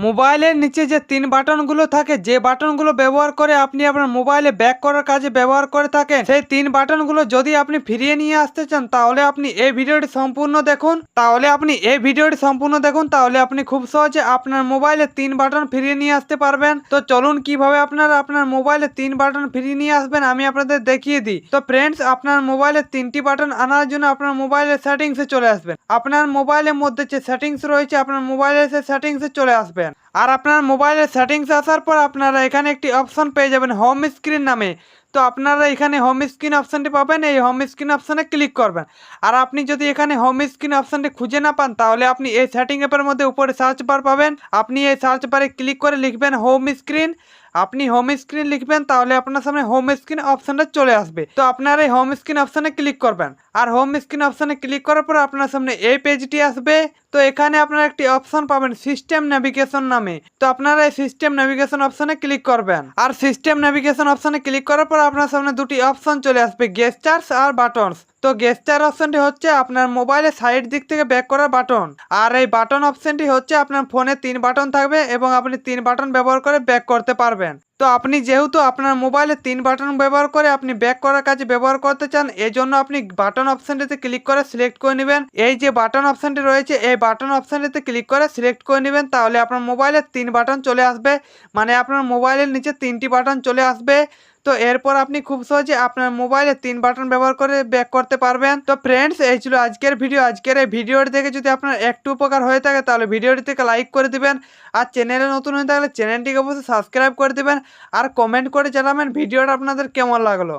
মোবাইলের নিচে যে তিন বাটনগুলো থাকে, যে বাটনগুলো ব্যবহার করে আপনি আপনার মোবাইলে ব্যাক করার কাজে ব্যবহার করে থাকেন, সেই তিন বাটনগুলো যদি আপনি ফিরিয়ে নিয়ে আসতে চান তাহলে আপনি এই ভিডিওটি সম্পূর্ণ দেখুন। তাহলে আপনি খুব সহজে আপনার মোবাইলে তিন বাটন ফিরিয়ে নিয়ে আসতে পারবেন। তো চলুন কিভাবে আপনারা আপনার মোবাইলে তিন বাটন ফিরিয়ে নিয়ে আসবেন আমি আপনাদের দেখিয়ে দিই। তো ফ্রেন্ডস, আপনার মোবাইলে তিনটি বাটন আনার জন্য আপনার মোবাইলের সেটিংসে চলে আসবেন। আপনার মোবাইলের মধ্যে যে সেটিংস রয়েছে, আপনার মোবাইলের সেই সেটিংসে চলে আসবেন। আর আপনার মোবাইলের সেটিংস আসার পর আপনারা এখানে একটি অপশন পেয়ে যাবেন হোম স্ক্রিন নামে। তো আপনারা এখানে হোম স্ক্রিন অপশানটি পাবেন, এই হোম স্ক্রিন অপশানে ক্লিক করবেন। আর আপনি যদি এখানে হোম স্ক্রিন অপশানটি খুঁজে না পান তাহলে আপনি এই সেটিং অ্যাপের মধ্যে উপরে সার্চ বার পাবেন। আপনি এই সার্চ বারে ক্লিক করে লিখবেন হোম স্ক্রিন। আপনি হোম স্ক্রিন লিখবেন তাহলে আপনার সামনে হোম স্ক্রিন অপশানটা চলে আসবে। তো আপনারা এই হোম স্ক্রিন অপশানে ক্লিক করবেন। আর হোম স্ক্রিন অপশানে ক্লিক করার পর আপনার সামনে এই পেজটি আসবে। তো এখানে আপনারা একটি অপশন পাবেন সিস্টেম নেভিগেশন নামে। তো আপনারা এই সিস্টেম নেভিগেশন অপশনে ক্লিক করবেন। আর সিস্টেম নেভিগেশন অপশনে ক্লিক করার পর আপনার সামনে দুটি অপশন চলে আসবে, গেস্টার্স আর বাটনস। তো গেস্টার অপশনটি হচ্ছে আপনার মোবাইলের সাইড দিক থেকে ব্যাক করার বাটন। আর এই বাটন অপশনটি হচ্ছে আপনার ফোনে তিন বাটন থাকবে এবং আপনি তিন বাটন ব্যবহার করে ব্যাক করতে পারবেন। তো আপনি যেহেতু আপনার মোবাইলে তিন বাটন ব্যবহার করে আপনি ব্যাক করার কাজে ব্যবহার করতে চান, এজন্য আপনি বাটন অপশনটিতে ক্লিক করে সিলেক্ট করে নেবেন। এই যে বাটন অপশনটি রয়েছে এই বাটন অপশনটিতে ক্লিক করে সিলেক্ট করে নেবেন, তাহলে আপনার মোবাইলে তিন বাটন চলে আসবে। মানে আপনার মোবাইলের নিচে তিনটি বাটন চলে আসবে। তো এরপর আপনি খুব সহজে আপনার মোবাইলে তিন বাটন ব্যবহার করে ব্যাক করতে পারবেন। তো ফ্রেন্ডস, এই ছিল আজকের ভিডিও। আজকের এই ভিডিওটি দেখে যদি আপনার একটু উপকার হয়ে থাকে তাহলে ভিডিওটি থেকে লাইক করে দিবেন। আর চ্যানেলে নতুন হয়ে থাকলে চ্যানেলটিকে অবশ্যই সাবস্ক্রাইব করে দিবেন। আর কমেন্ট করে জানাবেন ভিডিওটা আপনাদের কেমন লাগলো।